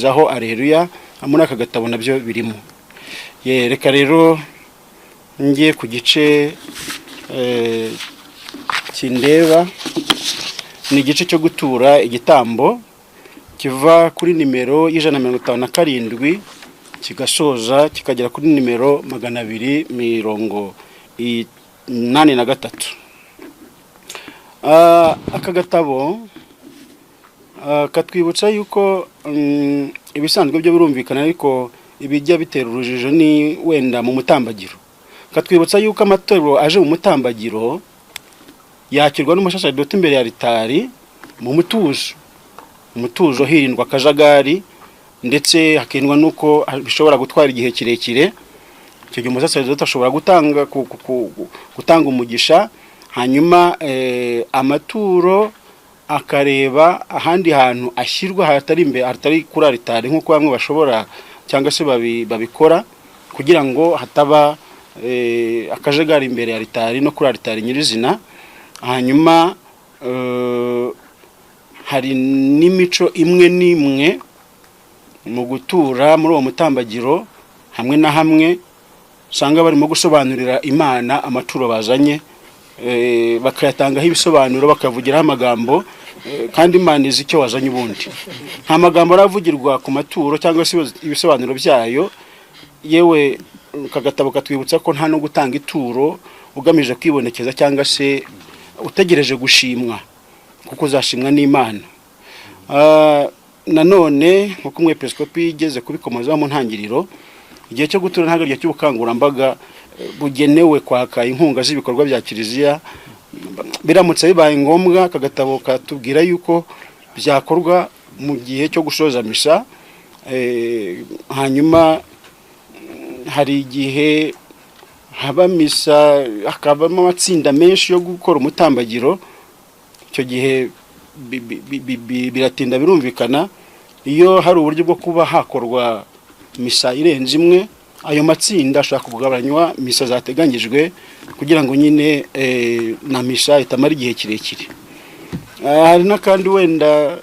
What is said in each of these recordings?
zaho Alleluia muri aka gatabo nabyo birimo. Reka rero ngiye ku gice kindeba, ni igice cyo gutura igitambo kiva kuri nimero y'157 kigasoza kikagera kuri nimero 283. Aka gatabo katwibutsa yuko ibisanzwe byo birumvikana, ariko ibijya bitera urujijo ni wenda mu mutambagiro. Katwibutsa yuko amatorero aje mu mutambagiro yakirwa n'umusaseridoti imbere ya alitari mu mutuzo hirindwa akajagari, ndetse hakendwa nuko bishobora gutwara igihe kirekire. Icyo gihe umusaseridoti ashobora gutanga umugisha, hanyuma amaturo akareba ahandi hantu ashyirwa hatari kuri alitari, nk'uko bamwe bashobora cyangwa se babikora, kugira ngo hataba akajagari imbere ya alitari no kuri alitari nyirizina. Hanyuma hari n'imico imwe n'imwe mu gutura muri uwo mutambagiro, hamwe na hamwe usanga barimo gusobanurira Imana amaturo bazanye, bakayatangaho ibisobanuro, bakavugiraho amagambo, kandi Imana izi icyo wazanye ubundi. Nta magambo aravugirwa ku maturo cyangwa se ibisobanuro byayo. Yewe kagatabo katwibutsa ko nta no gutanga ituro ugamije kwibonekeza cyangwa se utegereje gushimwa, kuko uzashimwa n'Imana. Nanone nkuko umwepiskopi igeze kubikomozaho mu ntangiriro, igihe cyo gutura ntabwo igihe cy'ubukangurambaga bugenewe kwaka inkunga z'ibikorwa bya kiliziya. Biramutse bibaye ngombwa, kagatabo katubwira yuko byakorwa mu gihe cyo gusoza misa. Hanyuma hari igihe haba misa, hakabamo amatsinda menshi yo gukora umutambagiro. Icyo gihe biratinda, birumvikana. Iyo hari uburyo bwo kuba hakorwa misa irenze imwe, ayo matsinda ashaka kugabanywa misa zateganyijwe, kugira ngo nyine na misa itamara igihe kirekire. Hari n'akandi wenda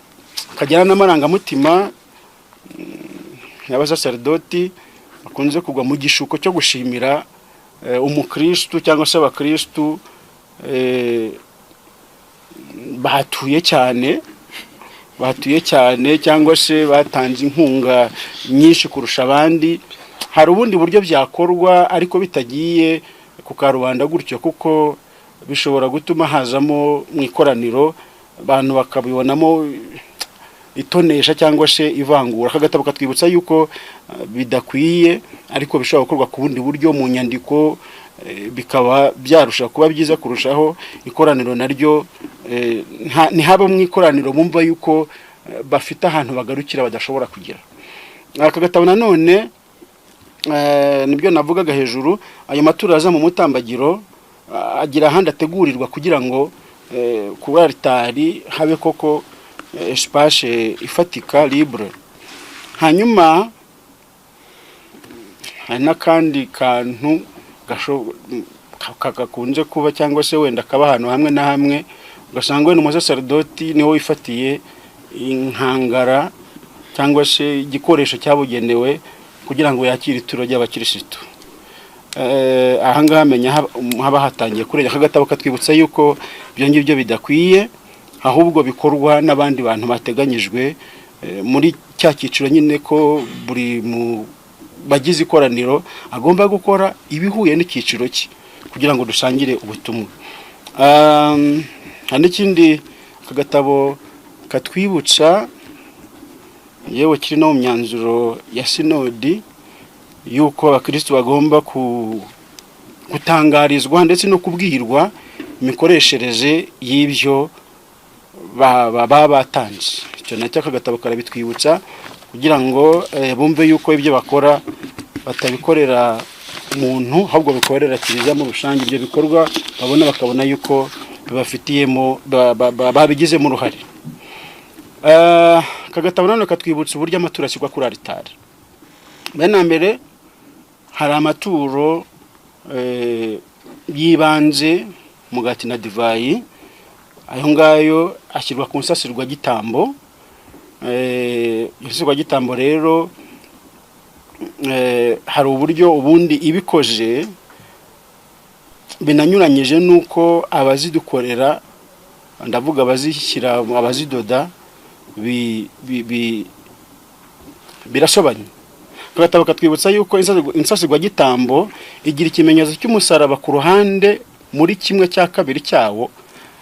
kajyana n'amarangamutima y'abasaseridoti bakunze kugwa mu gishuko cyo gushimira umukristu cyangwa se abakristu batuye cyane cyangwa se batanze inkunga nyinshi kurusha abandi. Hari ubundi buryo byakorwa, ariko bitagiye ku karubanda gutyo, kuko bishobora gutuma hazamo mu ikoraniro abantu bakabibonamo itonesha cyangwa se ivangura. Kagatabo katwibutsa yuko bidakwiye, ariko bishobora gukorwa ku bundi buryo mu nyandiko, bikaba byarusha kuba byiza kurushaho. Ikoraniro naryo ntihaba mu ikoraniro bumva yuko bafite ahantu bagarukira badashobora kugira. Aka gatabo nanone nibyo navugaga hejuru, ayo maturo aza mu mutambagiro agira ahandi ategurirwa kugira ngo ku alitari habe koko espace ifatika libre. Hanyuma hari n'akandi kantu gakunze kuba, cyangwa se wenda kaba ahantu hamwe na hamwe, ugasanga wenda umusaseridoti niho wifatiye inkangara cyangwa se igikoresho cyabugenewe kugira ngo yakire ituro ry'abakirisitu. Ahangaha menya haba hatangiye kurenga. Kagatabo katwibutsa yuko ibyo ngibyo bidakwiye, ahubwo bikorwa n'abandi bantu bateganyijwe muri cya cyiciro nyine, ko buri mu bagize ikoraniro agomba gukora ibihuye n'icyiciro cye kugira ngo dusangire ubutumwa. Hari n'ikindi kagatabo katwibutsa, yewe kiri no mu myanzuro ya sinodi, yuko abakristo bagomba gutangarizwa ndetse no kubwirwa imikoreshereze y'ibyo baba batanze. Icyo nacyo kagatabo karabitwibutsa, kugira ngo bumve yuko ibyo bakora batabikorera umuntu, ahubwo bikorera kiliziya mu rusange. Ibyo bikorwa bakabona yuko bibafitiyemo, babigizemo uruhare. Kagatabo nanone katwibutsa uburyo amaturo ashyirwa kuri alitari. Bene mbere hari amaturo yibanze, umugati na divayi. Ayo ngayo ashyirwa ku nsasirwa gitambo, gitambo rero hari uburyo ubundi ibikoje binanyuranyije nuko abazidukorera, ndavuga abazishyira abazidoda, birasobanye. Agatabo katwibutsa yuko insasirwa gitambo igira ikimenyetso cy'umusaraba ku ruhande muri kimwe cya kabiri cyawo,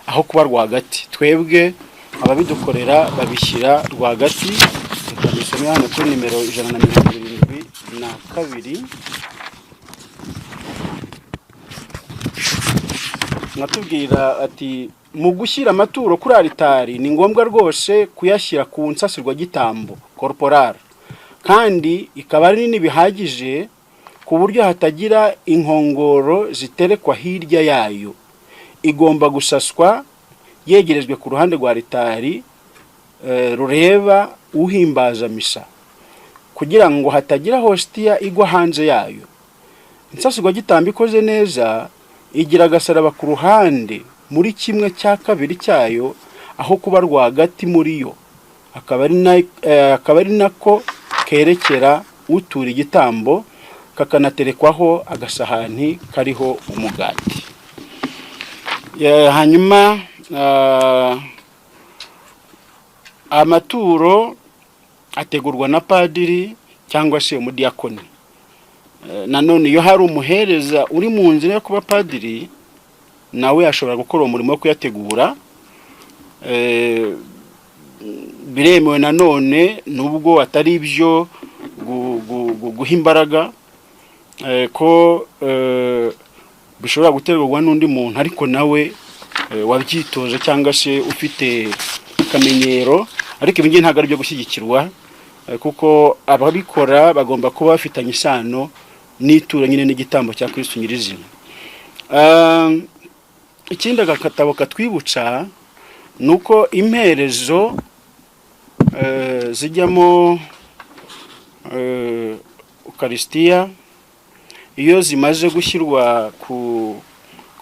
aho kuba rwagati. Twebwe ababidukorera babishyira rwagati. Tukabisomera hano kuri nimero 172. Natubwira ati mu gushyira amaturo kuri alitari ni ngombwa rwose kuyashyira ku nsasirwa gitambo corporal, kandi ikaba ari nini bihagije ku buryo hatagira inkongoro ziterekwa hirya yayo. Igomba gusaswa yegerejwe ku ruhande rwa alitari rureba uhimbaza misa, kugira ngo hatagira hostia igwa hanze yayo. Insasirwa gitambo ikoze neza igira agasaraba ku ruhande muri kimwe cya kabiri cyayo, aho kuba rwagati muri yo. Akaba ari nako kerekera utura igitambo, kakanaterekwaho agasahani kariho umugati. Hanyuma amaturo ategurwa na padiri cyangwa se umudiyakoni. Nanone iyo hari umuhereza uri mu nzira yo kuba padiri, nawe ashobora gukora umurimo wo kuyategura. Biremewe nanone nubwo atari ibyo guha imbaraga, ko bishobora gutegurwa n'undi muntu ariko nawe wabyitoje cyangwa se ufite akamenyero. Ariko ibi ngiye ntabwo ari byo gushyigikirwa, kuko ababikora bagomba kuba bafitanye isano n'itura nyine n'igitambo cya Kristo nyirizina. Ikindi agatabo katwibutsa nuko imperezo zijyamo Eucharistia iyo zimaze gushyirwa ku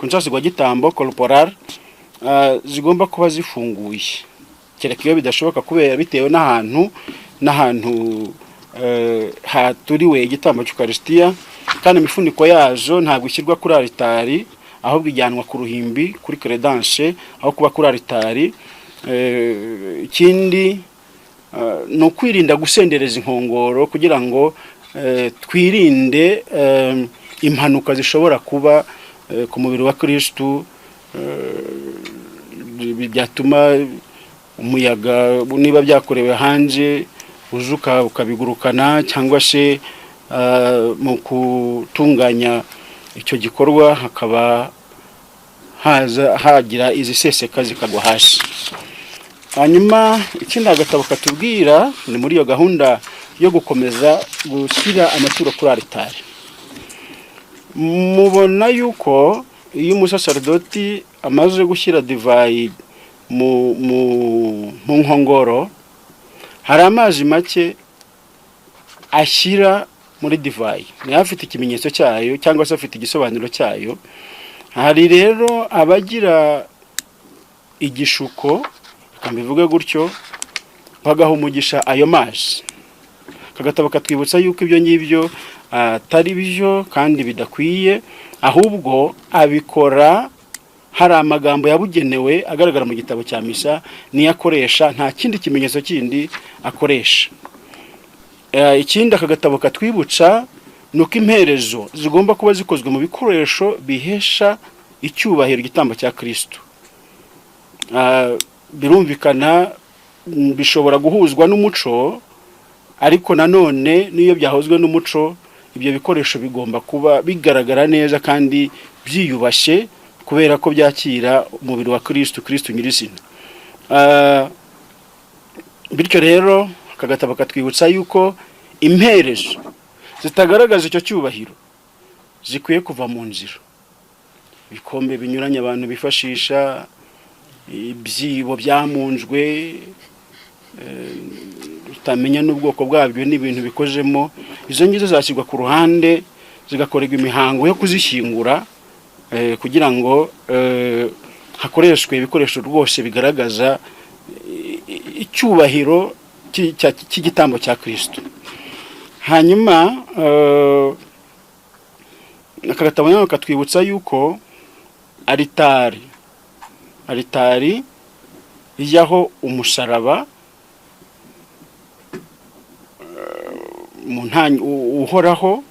nsasirwa gitambo corporal, zigomba kuba zifunguye, kereka iyo bidashoboka kubera bitewe n'ahantu haturiwe igitambo cy'Eucharistia. Kandi imifuniko yazo ntabwo ishyirwa kuri alitari, ahubwo ijyanwa ku ruhimbi kuri credence, aho kuba kuri alitari. Ikindi no kwirinda gusendereza inkongoro, kugira ngo twirinde impanuka zishobora kuba ku mubiri wa Kristo, byatuma umuyaga niba byakorewe hanze uzuka ukabigurukana, cyangwa se mu kutunganya icyo gikorwa hakaba hagira iziseseka zikagwa hasi. Hanyuma ikindi agatabo katubwira ni muri iyo gahunda yo gukomeza gushyira amaturo kuri alitari. Mubona yuko iyo umusaserdoti amaze gushyira divayi mu nkongoro, hari amazi make ashyira muri divayi, niyo afite ikimenyetso cyayo cyangwa se afite igisobanuro cyayo. Hari rero abagira igishuko, kambivuga gutyo, bagaha umugisha ayo mazi. Kagatabo katwibutsa yuko ibyo ngibyo atari byo kandi bidakwiye, ahubwo abikora hari amagambo yabugenewe agaragara mu gitabo cya misa niyo akoresha, nta kindi kimenyetso kindi akoresha. Ikindi akagatabo katwibutsa nuko imperezo zigomba kuba zikozwe mu bikoresho bihesha icyubahiro igitambo cya Kristo. Birumvikana bishobora guhuzwa n'umuco, ariko nanone niyo byahozwe n'umuco, ibyo bikoresho bigomba kuba bigaragara neza kandi byiyubashye, kubera ko byakira umubiri wa Kristo nyirizina. Bityo rero akagatabo katwibutsa yuko imperezo zitagaragaza icyo cyubahiro zikwiye kuva mu nzira. Ibikombe binyuranye abantu bifashisha, ibyibo byamunjwe, utamenya n'ubwoko bwabyo n'ibintu bikozemo, izo ngizo zashyirwa ku ruhande, zigakorerwa imihango yo kuzishyingura, kugira ngo hakoreshwe ibikoresho rwose bigaragaza icyubahiro cy'igitambo cya Kristo. Hanyuma aka gatabo naho katwibutsa yuko aritari ijyaho umusaraba uhoraho.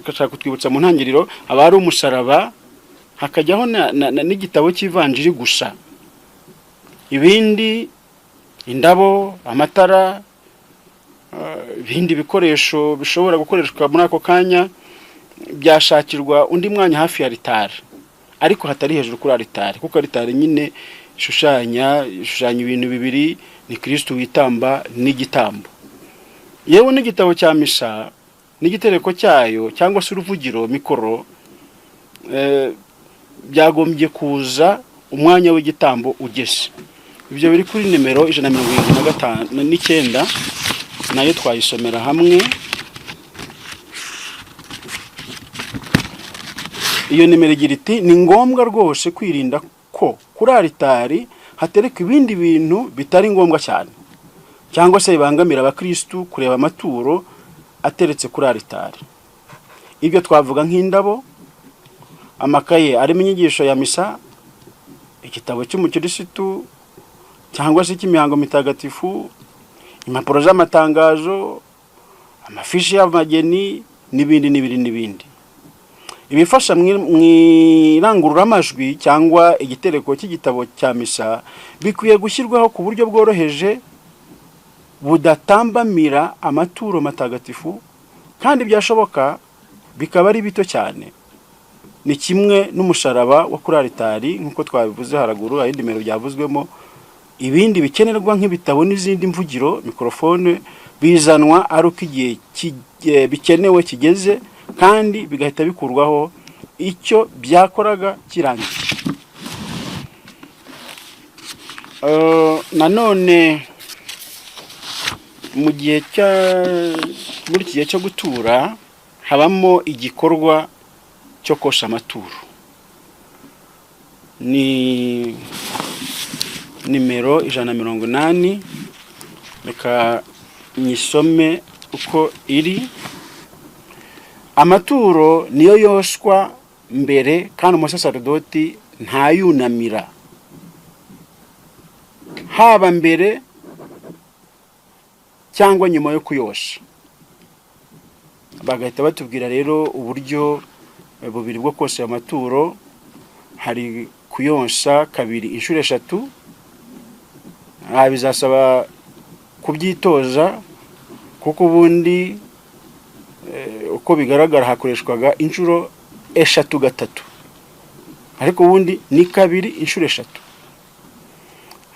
Kashaka kutwibutsa mu ntangiriro aba ari umusaraba, hakajyaho n'igitabo cy'ivanjiri gusa. Ibindi, indabo, amatara, ibindi bikoresho bishobora gukoreshwa muri ako kanya byashakirwa undi mwanya hafi ya aritari, ariko hatari hejuru kuri aritari, kuko aritari nyine ishushanya ibintu bibiri, ni Kristo witamba n'igitambo. Yewe n'igitabo cya misa n'igitereko cyayo cyangwa se uruvugiro, mikoro, byagombye kuza umwanya w'igitambo ugeze. Ibyo biri kuri nimero 179, nayo twayisomera hamwe. Iyo nimero igira iti: ni ngombwa rwose kwirinda ko kuri aritari hatereka ibindi bintu bitari ngombwa cyane, cyangwa se bibangamira abakristu kureba amaturo ateretse kuri aritari. Ibyo twavuga nk'indabo, amakaye arimo inyigisho ya misa, igitabo cy'umukirisitu cyangwa se cy'imihango mitagatifu, impapuro z'amatangazo, amafishi y'amageni n'ibindi. Ibifasha mu irangururamajwi cyangwa igitereko cy'igitabo cya misa bikwiye gushyirwaho ku buryo bworoheje budatambamira amaturo matagatifu, kandi byashoboka bikaba ari bito cyane. Ni kimwe n'umusaraba wo kuri aritari nk'uko twabivuze haraguru, ayindi nimero byavuzwemo. Ibindi bikenerwa nk'ibitabo n'izindi mvugiro, mikrofone, bizanwa ari uko igihe bikenewe kigeze, kandi bigahita bikurwaho icyo byakoraga kirangiye. Nanone muri iki gihe cyo gutura habamo igikorwa cyo kosha amaturo. Ni nimero 180, reka nyisome uko iri. Amaturo niyo yoshwa mbere, kandi umusaserdoti ntayunamira, haba mbere cyangwa nyuma yo kuyosha. Bagahita batubwira rero uburyo bubiri bwo kose amaturo. Hari kuyonsa kabiri inshuro 3. Bizasaba kubyitoza, kuko ubundi uko bigaragara hakoreshwaga inshuro 3, ariko ubundi ni kabiri inshuro 3.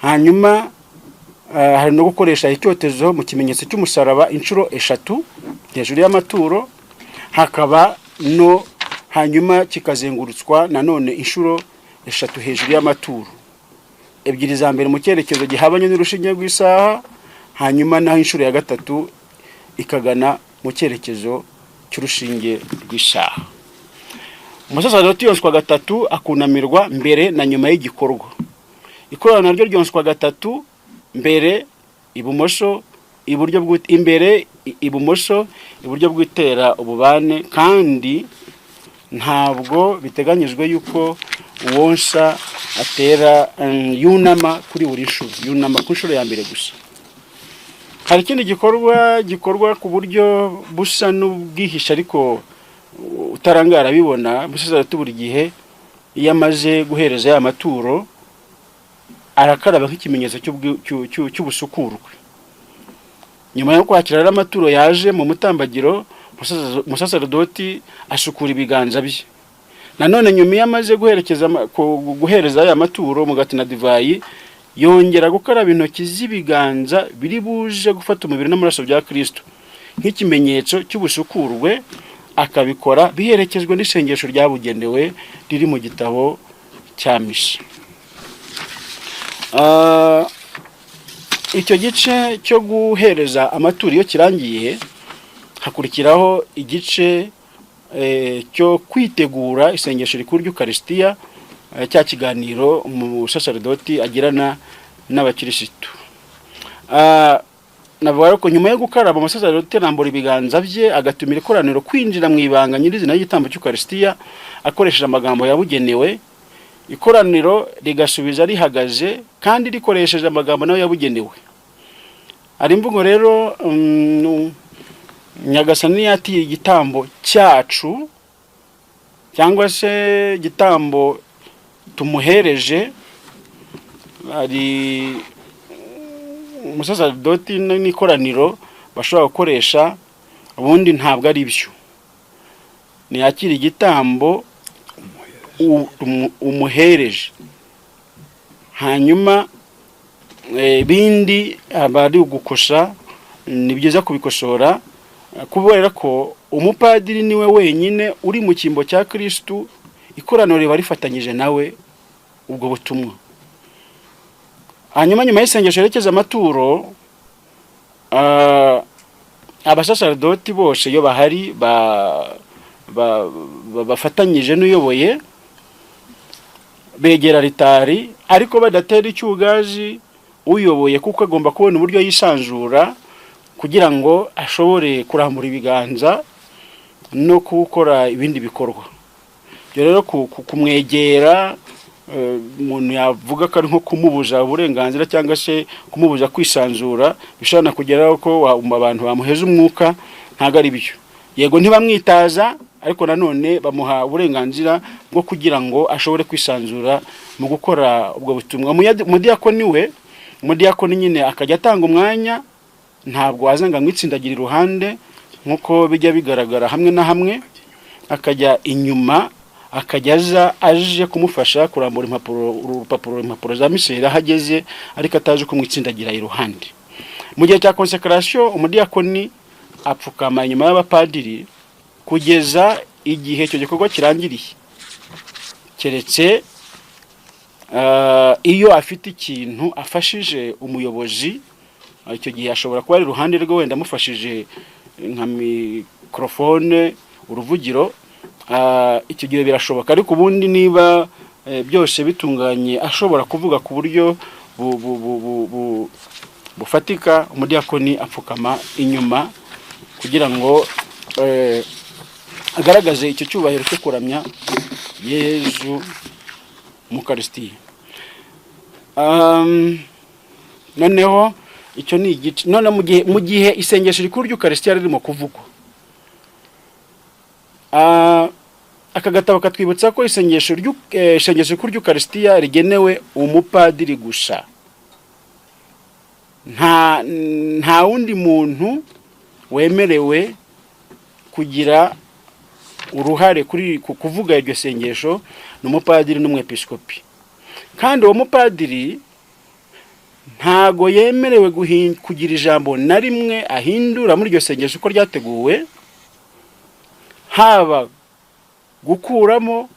Hanyuma hari no gukoresha icyotezo mu kimenyetso cy'umusaraba inshuro 3 hejuru y'amaturo, hakaba no hanyuma kikazengurutswa nanone inshuro 3 hejuru y'amaturo, ebyiri za mbere mu cyerekezo gihabanye n'urushinge rw'isaha, hanyuma naho inshuro ya 3 ikagana mu cyerekezo cy'urushinge rw'isaha. Umusaserdoti yonswa 3 akunamirwa mbere na nyuma y'igikorwa. Ikorana naryo ryonswa 3 mbere ibumoso, imbere ibumoso, iburyo bwitera ububane, kandi ntabwo biteganyijwe yuko uwonsa atera yunama kuri buri nshuro, yunama ku nshuro ya mbere gusa. Hari ikindi gikorwa ku buryo busa n'ubwihisha ariko utarangara bibona. Umusaserdoti buri gihe iyo amaze guhereza ya maturo arakaraba nk'ikimenyetso cy'ubusukurwe. Nyuma yo kwakira amaturo yaje mu mutambagiro, umusaserdoti asukura ibiganza bye. Nanone nyuma yamaze guhereza ya maturo umugati na divayi, yongera gukaraba intoki z'ibiganza biri buje gufata umubiri n'amaraso bya Kristo nk'ikimenyetso cy'ubusukurwe, akabikora biherekezwe n'isengesho ryabugenewe riri mu gitabo cya misa. Icyo gice cyo guhereza amaturo iyo kirangiye, hakurikiraho igice cyo kwitegura isengesho rikuru ry'Ukaristiya, cya kiganiro umusaserdoti agirana n'abakirisitu. navuga ko nyuma yo gukaraba umusaseridoti arambura ibiganza bye agatumira ikoraniro kwinjira mu ibanga nyirizina y'igitambo cy'Ukaristiya akoresheje amagambo yabugenewe. Ikoraniro rigasubiza rihagaze kandi rikoresheje amagambo nayo yabugenewe. Ari imvugo rero Nyagasani yatiye igitambo cyacu cyangwa se igitambo tumuhereje. Ari umusaseridoti n'ikoraniro bashobora gukoresha, ubundi ntabwo ari byo. Ni yakira igitambo umuhereje, hanyuma bindi abari gukosha ni byiza kubikosora, kubera ko umupadiri niwe wenyine uri mu cyimbo cya Kristo, ikoraniro riba rifatanyije nawe ubwo butumwa. Hanyuma nyuma y'isengesho yerekeza amaturo, abasaseridoti bose iyo bahari bafatanyije n'uyoboye begera ritari, ariko badatera icyugazi uyoboye, kuko agomba kubona uburyo yisanzura kugira ngo ashobore kurambura ibiganza no gukora ibindi bikorwa. Byo rero kumwegera umuntu yavuga ko ari nko kumubuza uburenganzira cyangwa se kumubuza kwisanzura, bishobora kugeraho ko abantu bamuheza umwuka. Ntago ari byo. Yego ntibamwitaza, ariko nanone bamuha uburenganzira bwo kugira ngo ashobore kwisanzura mu gukora ubwo butumwa. Umudiyakoni nyine akajya atanga umwanya, ntabwo azanga mwitsindagira iruhande nkuko bijya bigaragara hamwe na hamwe, akajya inyuma, akajya aje kumufasha kurambura impapuro za miseri ahageze, ariko ataje kumwitsindagira iruhande. Mu gihe cya konsekarasiyo, umudiyakoni apfukama inyuma y'abapadiri kugeza igihe icyo gikorwa kirangiriye, keretse iyo afite ikintu afashije umuyobozi. Icyo gihe ashobora kuba ari iruhande rwe, wenda amufashije nka mikrofone, uruvugiro, icyo gihe birashoboka. Ariko ubundi niba byose bitunganye, ashobora kuvuga ku buryo bufatika, umudiyakoni apfukama inyuma kugira ngo agaragaze icyo cyubahiro cyo kuramya Yezu mu Ukaristiya. Noneho icyo ni igice. None mu gihe isengesho rikuru ry'Ukaristiya ririmo kuvugwa, aka gatabo katwibutsa ko isengesho rikuru ry'Ukaristiya rigenewe umupadiri gusa. Nta wundi muntu wemerewe kugira uruhare kuri kuvuga iryo sengesho, n'umupadiri n'umwepiskopi. Kandi uwo mupadiri ntago yemerewe kugira ijambo na rimwe ahindura muri iryo sengesho uko ryateguwe, haba gukuramo,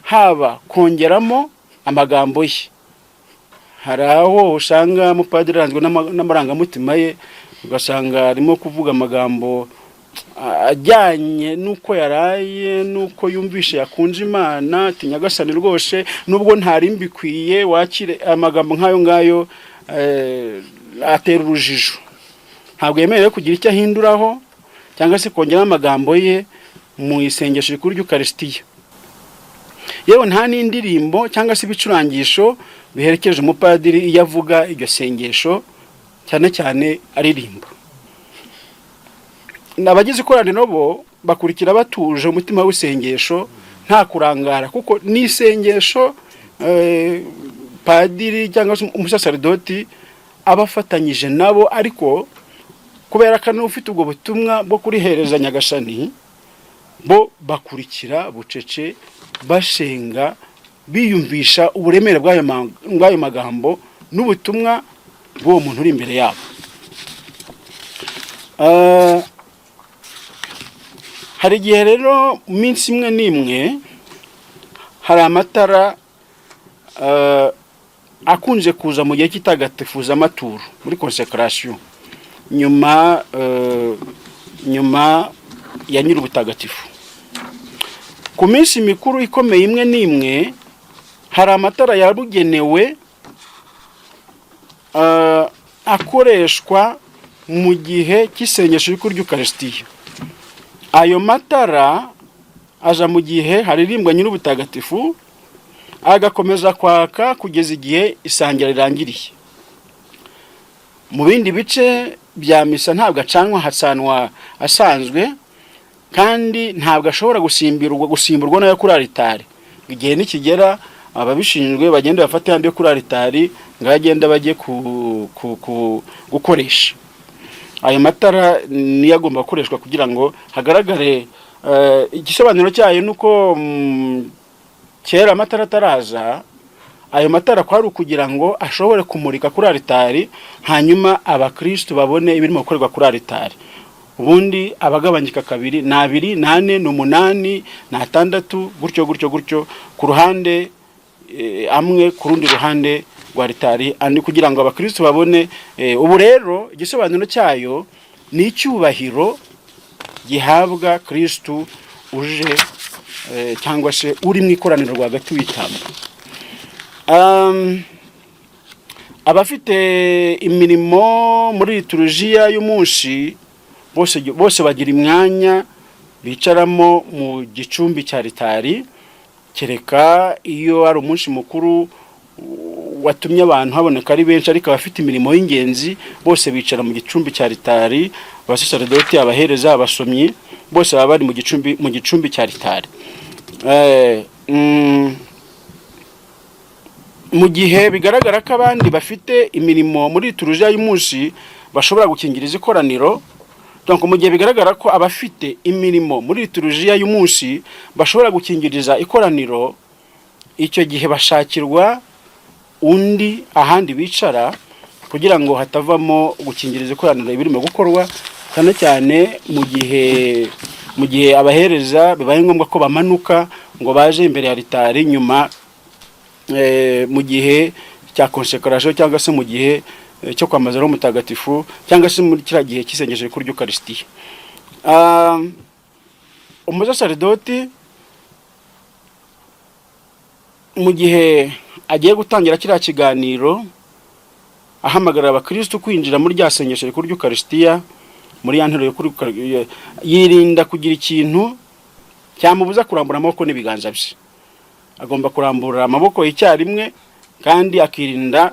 haba kongeramo amagambo ye. Hari aho usanga umupadiri aranzwe n'amarangamutima ye, ugasanga arimo kuvuga amagambo ajyanye nuko yaraye, nuko yumvishe yakunje Imana, ati Nyagasani rwose nubwo ntari mbikwiye wakire. Amagambo nk'ayo ngayo atera urujijo. Ntabwo yemerewe kugira icyo ahinduraho cyangwa se kongera amagambo ye mu isengesho rikuru ry'Ukaristiya. Yewe nta n'indirimbo cyangwa se ibicurangisho biherekeje umupadiri iyo avuga iryo sengesho, cyane cyane aririmba. Abagize ikoraniro bo bakurikira batuje umutima w'isengesho, nta kurangara, kuko ni isengesho padiri cyangwa se umusaseridoti abafatanyije nabo, ariko kubera ko ufite ubwo butumwa bwo kurihereza Nyagasani, bo bakurikira bucece, bashenga, biyumvisha uburemere bw'ayo magambo n'ubutumwa bw'uwo muntu uri imbere yabo. Hari igihe rero mu minsi imwe n'imwe hari amatara akunze kuza mu gihe cy'itagatifuza amaturo muri konsekarasiyo, nyuma ya nyir'ubutagatifu. Ku minsi mikuru ikomeye imwe n'imwe hari amatara yabugenewe akoreshwa mu gihe cy'isengesho ry'Ukarisitiya. Ayo matara aja mu gihe haririmbwa nyir'ubutagatifu, agakomeza kwaka kugeza igihe isangira rirangiriye. Mu bindi bice bya misa ntabwo acanwa, hasanwa asanzwe, kandi ntabwo ashobora gusimburwa nayo kuri aritari. Igihe nikigera ababishinzwe bagenda bafata yandi yo kuri aritari ngo agenda bajye gukoresha. Ayo matara niyo agomba gukoreshwa kugira ngo hagaragare. Igisobanuro cyayo nuko kera amatara ataraza, ayo matara kwari ukugira ngo ashobore kumurika kuri aritari, hanyuma abakristo babone ibirimo gukorerwa kuri aritari. Ubundi abagabanyika kabiri, na 2, na 4, na 8, na 6, gutyo ku ruhande amwe, ku rundi ruhande rwa aritari, andi kugira ngo abakristo babone. Ubu rero igisobanuro cyayo ni icyubahiro gihabwa Kristo uje cyangwa se uri mu ikoraniro rwagati w'itamba. Abafite imirimo muri liturujia y'umunsi bose bagira imwanya bicaramo mu gicumbi cya aritari, kereka iyo ari umunsi mukuru watumye abantu haboneka ari benshi, ariko abafite imirimo y'ingenzi bose bicara mu gicumbi cya aritari. Abasaserdoti, abahereza, abasomyi bose baba bari mu gicumbi cya aritari. Mu gihe bigaragara ko abandi bafite imirimo muri liturujia y'umunsi bashobora gukingiriza ikoraniro, donc mu gihe bigaragara ko abafite imirimo muri liturujia y'umunsi bashobora gukingiriza ikoraniro, icyo gihe bashakirwa undi ahandi bicara kugira ngo hatavamo gukingiriza ikoraniro ibirimo gukorwa, cyane cyane mu gihe abahereza bibaye ngombwa ko bamanuka ngo baje imbere ya aritari nyuma mu gihe cya konsekarasyo, cyangwa se mu gihe cyo kwamaza Roho Mutagatifu, cyangwa se muri kiriya gihe cy'isengesho rikuru ry'Ukarisitiya. Umusaserdoti mu gihe agiye gutangira kiriya kiganiro, ahamagarira abakristo kwinjira muri rya sengesho rikuru ry'Ukarisitiya, muri ya nteruro yo yirinda kugira ikintu cyamubuza kurambura amaboko n'ibiganza bye. Agomba kurambura amaboko icyarimwe, kandi akirinda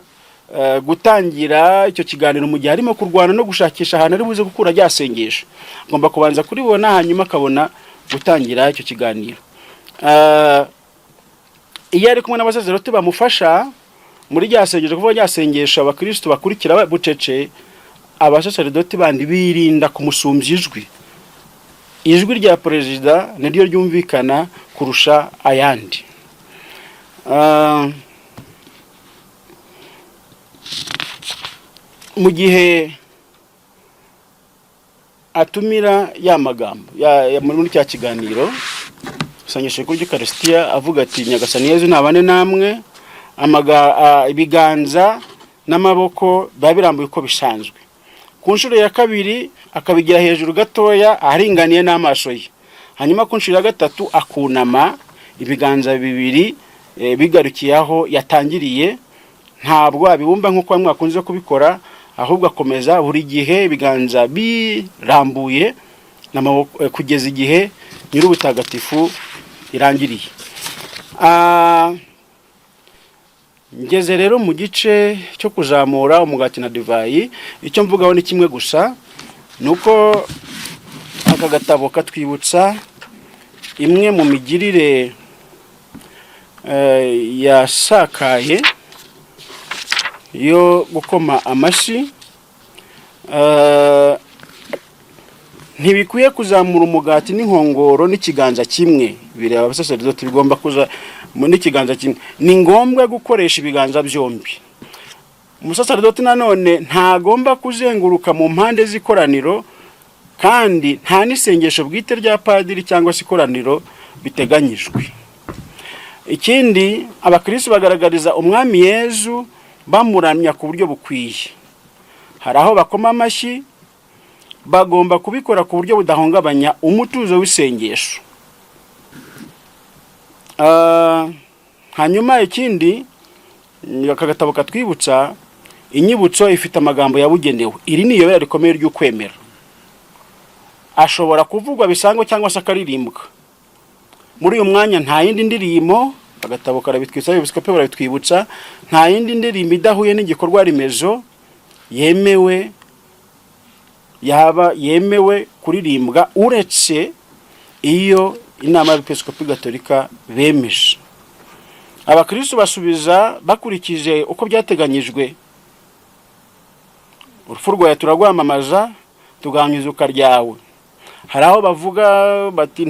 gutangira icyo kiganiro mu gihe arimo kurwana no gushakisha ahantu ari buze gukura rya sengesho. Agomba kubanza kuribona, hanyuma akabona gutangira icyo kiganiro. Iyo ari kumwe n'abasaserdoti bamufasha muri rya sengesho, kuvuga rya sengesho abakristo bakurikira bucece, abasaserdoti bandi birinda kumusumbya ijwi. Ijwi rya perezida niryo ryumvikana kurusha ayandi. Mu gihe atumira ya magambo muri cya kiganiro isengesho rikuru ry'Ukarisitiya, avuga ati Nyagasani Yezu nabane namwe, ibiganza n'amaboko babirambuye uko bisanzwe. Ku nshuro ya kabiri akabigira hejuru gatoya aharinganiye n'amaso ye, hanyuma ku nshuro ya gatatu akunama, ibiganza bibiri bigarukiye aho yatangiriye. Ntabwo abibumba nk'uko bamwe bakunze kubikora, ahubwo akomeza buri gihe ibiganza birambuye n'amaboko kugeza igihe nyir'ubutagatifu irangiriye. Ngeze rero mu gice cyo kuzamura umugati na divayi. Icyo mvugaho ni kimwe gusa, nuko aka gatabo katwibutsa imwe mu migirire yasakaye yo gukoma amashyi. Ntibikwiye kuzamura umugati n'inkongoro n'ikiganza kimwe, bireba abasaserdoti bigomba kuza n'ikiganza kimwe. Ni ngombwa gukoresha ibiganza byombi. Umusaserdoti nanone ntagomba kuzenguruka mu mpande z'ikoraniro, kandi nta n'isengesho bwite rya padiri cyangwa se ikoraniro biteganyijwe. Ikindi, abakristo bagaragariza umwami Yezu bamuramya ku buryo bukwiye. Hari aho bakoma amashyi, bagomba kubikora ku buryo budahungabanya umutuzo w'isengesho. Hanyuma ikindi, aka gatabo katwibutsa inyibutso ifite amagambo yabugenewe. Iri ni iyobera rikomeye ry'ukwemera. Ashobora kuvugwa bisanzwe cyangwa se akaririmbwa. Muri uyu mwanya nta yindi ndirimbo, agatabo karabitwitsa, episkopi barabitwibutsa, nta yindi ndirimbo idahuye n'igikorwa remezo yemewe kuririmbwa uretse iyo inama y'Episkopi Gatolika bemeje. Abakristo basubiza bakurikije uko byateganyijwe. Urupfu rwawe turagwamamaza, tugahamya izuka ryawe. Hari aho bavuga bati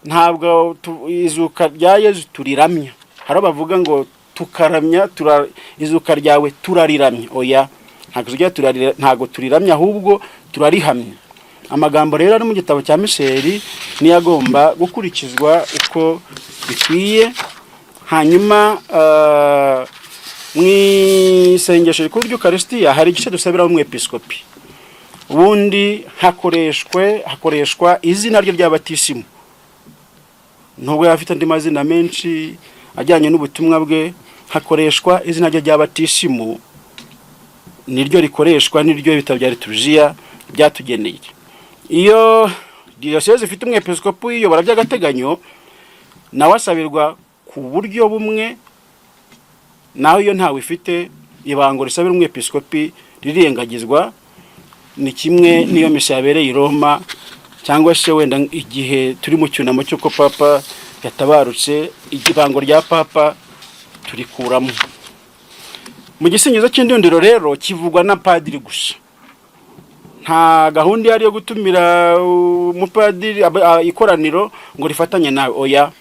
ntabwo izuka rya Yesu turiramya. Hari aho bavuga ngo tukaramya izuka ryawe turariramya. Oya, ntabwo turiramya ahubwo turarihamya. Amagambo rero ari mu gitabo cya Miseri ni agomba gukurikizwa uko bikwiye. Hanyuma mu isengesho rikuru ry'Ukaristiya hari igice dusabira mu episkopi. Ubundi hakoreshwa izina rye ry'abatisimu. Nubwo yafite andi mazina menshi ajyanye n'ubutumwa bwe, hakoreshwa izina rye ry'abatisimu. Niryo rikoreshwa, niryo ibitabo bya liturujia byatugeneye. Iyo diyoseze ifite umwepiskopi uyobora by'agateganyo, nawe asabirwa ku buryo bumwe, naho iyo ntawe ifite ibango risabira umwepiskopi rirengagizwa. Ni kimwe niyo misa yabereye i Roma, cyangwa se wenda igihe turi mu cyunamo cy'uko papa yatabarutse, igibango rya papa turikuramo. Mu gisingizo cy'indundiro rero kivugwa na padiri gusa. Nta gahunda yari yo gutumira umupadiri ikoraniro ngo rifatanye nawe. Oya,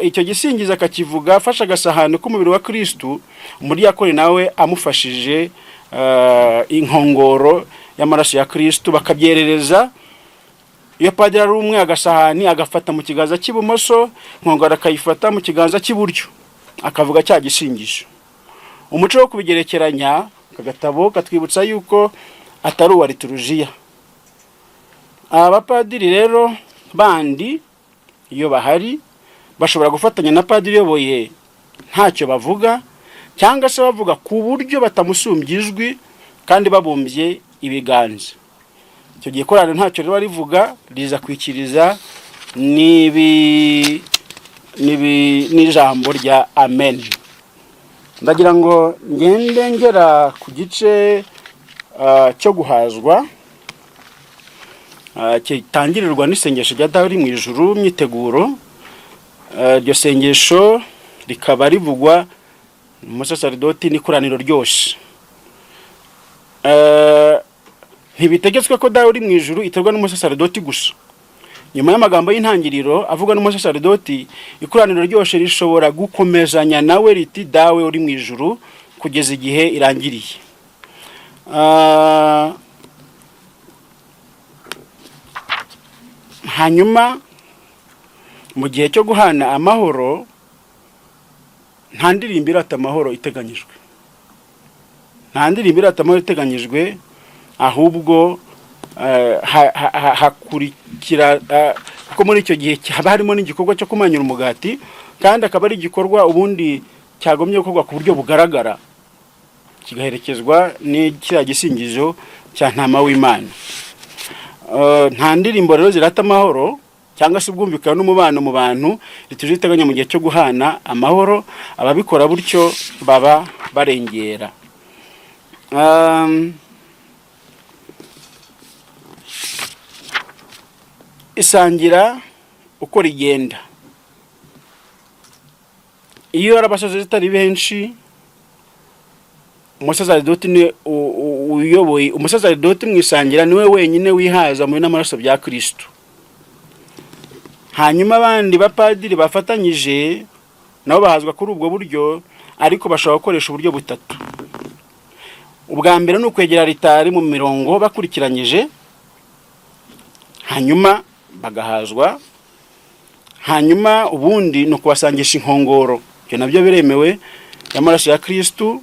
icyo gisingizo akakivuga afasha agasahane k'umubiri wa Kristo, umudiyakoni nawe amufashije inkongoro y'amaraso ya Kristo, bakabyerereza. Iyo padiri ari umwe, agasahani agafata mu kiganza cy'ibumoso, inkongoro akayifata mu kiganza cy'iburyo, akavuga cya gisingizo. Umuco wo kubigerekeranya, akagatabo katwibutsa yuko atari uwa liturujia. Abapadiri rero bandi iyo bahari bashobora gufatanya na padiri yoboye ntacyo bavuga, cyangwa se bavuga ku buryo batamusumbya ijwi kandi babumbye ibiganza. Icyo gihe korana ntacyo riba rivuga, riza kwikiriza n'ijambo rya amen. Ndagira ngo ngera ku gice cyo guhazwa, kitangirirwa n'isengesho rya Dawe uri mu ijuru, myiteguro. Iryo sengesho rikaba rivugwa umusaserdoti n'ikoraniro ryose. Ntibitegetswe ko Dawe uri mu ijuru iterwa n'umusaserdoti gusa. Nyuma y'amagambo y'intangiriro avuga n'umusaserdoti, ikoraniro ryose rishobora gukomezanya nawe riti Dawe uri mu ijuru kugeza igihe irangiriye. Hanyuma mu gihe cyo guhana amahoro, nta ndirimbo irata amahoro iteganyijwe. Ahubwo hakurikira kuko muri icyo gihe haba harimo n'igikorwa cyo kumanyura umugati, kandi akaba ari igikorwa ubundi cyagomye gukorwa ku buryo bugaragara, kigaherekezwa n'ikiriya gisingizo cya ntama w'Imana. Nta ndirimbo rero zirata amahoro cyangwa se ubwumvikane n'umubano mu bantu ritujiteganya mu gihe cyo guhana amahoro. Ababikora buryo baba barengera. Isangira uko rigenda. Iyo arabasaza zitari benshi, umusaserdoti ni uyoboye. Umusaserdoti mwisangira niwe wenyine wihaza mu n'amaraso bya Kristo. Hanyuma abandi bapadiri bafatanyije nabo bahazwa kuri ubwo buryo, ariko bashobora gukoresha uburyo butatu. Ubwa mbere ni ukwegera ritari mu mirongo bakurikiranyije, hanyuma bagahazwa. Hanyuma ubundi ni ukubasangisha inkongoro, ibyo nabyo biremewe, y'amaraso ya Kristo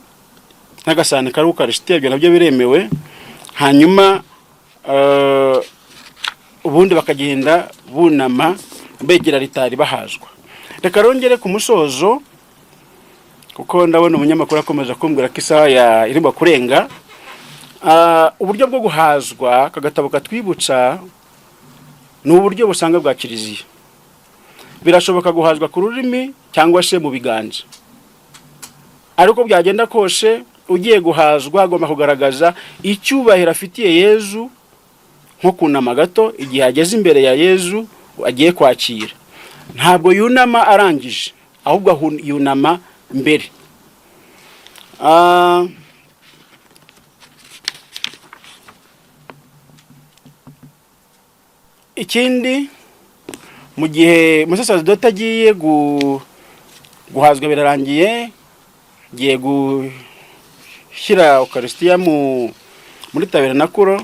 n'agasahani kari Ukaristiya, ibyo nabyo biremewe. Hanyuma ubundi bakagenda bunama begera ritari bahazwa. Reka rongere ku musozo kuko ndabona umunyamakuru akomeje kumbwira ko isaha irimo kurenga. Uburyo bwo guhazwa kagatabo katwibutsa ni uburyo busanga bwa kiliziya. Birashoboka guhazwa ku rurimi cyangwa se mu biganza, ariko byagenda kose ugiye guhazwa agomba kugaragaza icyubahiro afitiye Yezu, nko kunama gato igihe ageze imbere ya Yezu agiye kwakira. Ntabwo yunama arangije, ahubwo yunama mbere. Ikindi, mu gihe umusaseridoti agiye guhazwa birarangiye, giye gushyira Eucharistia muri tabernakulo,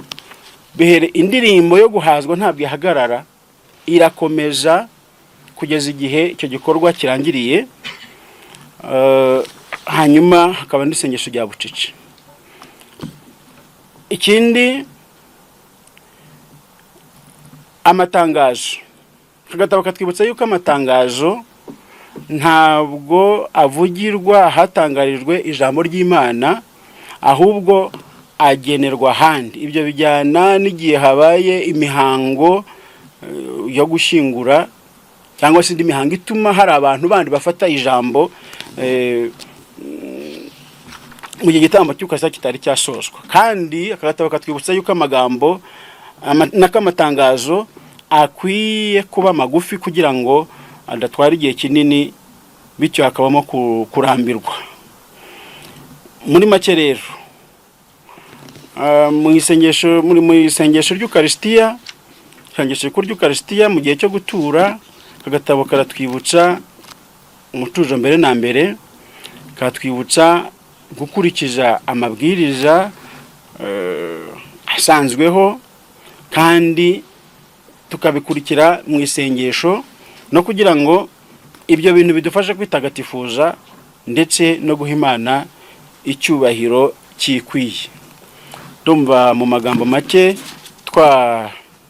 bihere indirimbo yo guhazwa ntabwo ihagarara, irakomeza kugeza igihe icyo gikorwa kirangiriye. Hanyuma hakaba n'isengesho rya bucece. Ikindi, amatangazo. Kagatabo katwibutsa yuko amatangazo ntabwo avugirwa hatangarijwe ijambo ry'Imana, ahubwo agenerwa ahandi. Ibyo bijyana n'igihe habaye imihango yo gushyingura cyangwa se indi mihango ituma hari abantu bandi bafata ijambo mu gihe igitambo cy'ukasa kitari cyasozwa. Kandi akagatabo katwibutsa yuko amagambo n'amatangazo akwiye kuba magufi kugira ngo adatwara igihe kinini, bityo hakabamo kurambirwa. Muri make rero, mu isengesho ry'Eucharistia, isengesho ry'Eucharistia mu gihe cyo gutura, agatabo karatwibutsa umutuzo mbere na mbere, katwibutsa gukurikiza amabwiriza asanzweho, kandi tukabikurikira mu isengesho, no kugira ngo ibyo bintu bidufashe kwitagatifuza ndetse no guha Imana icyubahiro cyikwiye. Ndumva mu magambo make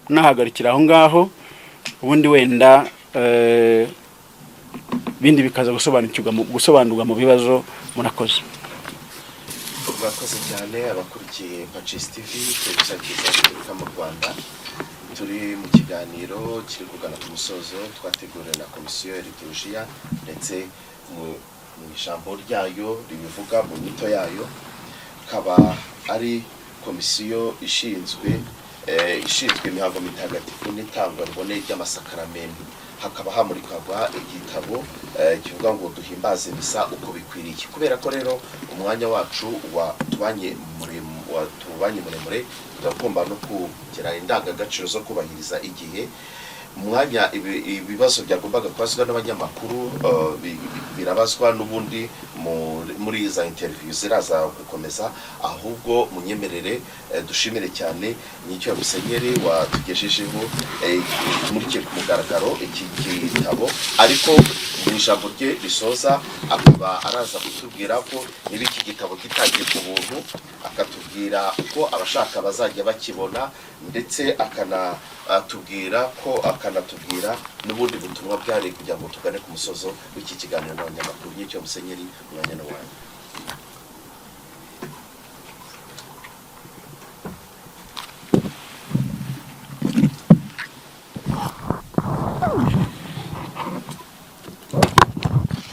nahagarikira aho ngaho, ubundi wenda bindi bikaza gusobanurwa mu bibazo. Murakoze. Murakoze cyane abakurikiye Pacis TV, televiziyo nziza mu Rwanda. Turi mu kiganiro kiri kugana ku musozo, twateguriwe na komisiyo ya liturujia, ndetse mu ijambo ryayo ribivuga mu nyito yayo, kaba ari komisiyo ishinzwe imihango mitagatifu n'itangwa riboneye ry'amasakaramentu. Hakaba hamurikwa igitabo kivuga ngo duhimbaze misa uko bikwiriye. Kubera ko rero umwanya wacu watubanye muremure, tugomba no kugira indangagaciro zo kubahiriza igihe. Mwanya ibibazo byagombaga kubazwa n'abanyamakuru birabazwa n'ubundi muri za interview ziraza gukomeza. Ahubwo munyemerere dushimire cyane Nyicyo Musenyeri watugejejeho muri ku mugaragaro iki gitabo, ariko mu ijambo rye risoza akaba araza kutubwira ko niba iki gitabo kitangiye ku buntu, akatubwira uko abashaka bazajya bakibona, ndetse akanatubwira n'ubundi butumwa bwari kugira ngo tugane ku musozo w'iki kiganiro n'abanyamakuru. Nyicyo Musenyeri, umwanya ni wawe.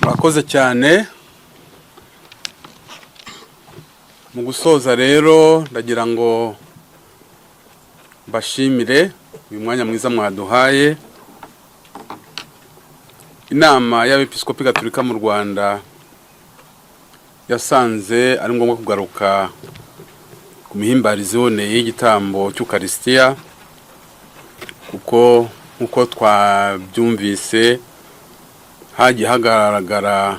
Murakoze cyane. Mu gusoza rero ndagira ngo bashimire uyu mwanya mwiza mwaduhaye. Inama y'Abepiskopi Gatolika mu Rwanda yasanze ari ngombwa kugaruka ku mihimbarize iboneye y'igitambo cy'Eucharistia, kuko nkuko twabyumvise hagiye hagaragara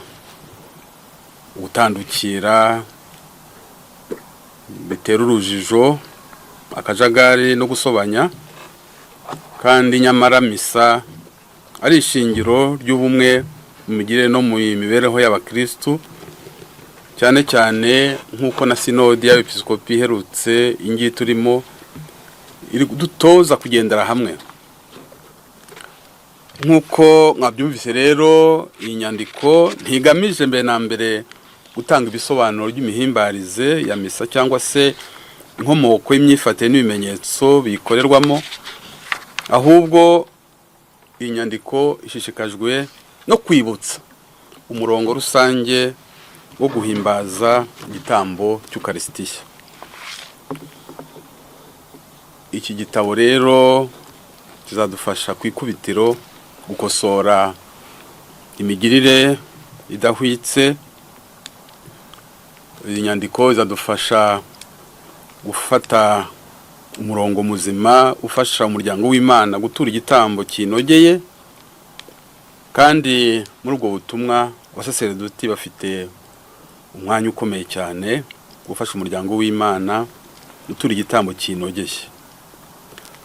gutandukira bitera urujijo, akajagari no gusobanya, kandi nyamara misa ari ishingiro ry'ubumwe mu migirire no mu mibereho y'abakristu, cyane cyane nkuko na sinodi y'Abepiskopi iherutse ingiyi turimo iri dutoza kugendera hamwe. Nkuko mwabyumvise rero, iyi nyandiko ntigamije mbere na mbere gutanga ibisobanuro by'imihimbarize ya misa cyangwa se inkomoko y'imyifatire n'ibimenyetso bikorerwamo, ahubwo iyi nyandiko ishishikajwe no kwibutsa umurongo rusange wo guhimbaza igitambo cy'Ukarisitiya. Iki gitabo rero kizadufasha ku ikubitiro gukosora imigirire idahwitse. Iyi nyandiko izadufasha gufata umurongo muzima ufasha umuryango w'Imana gutura igitambo kinogeye, kandi muri ubwo butumwa abasaseredoti bafite umwanya ukomeye cyane gufasha umuryango w'Imana gutura igitambo kinogeye.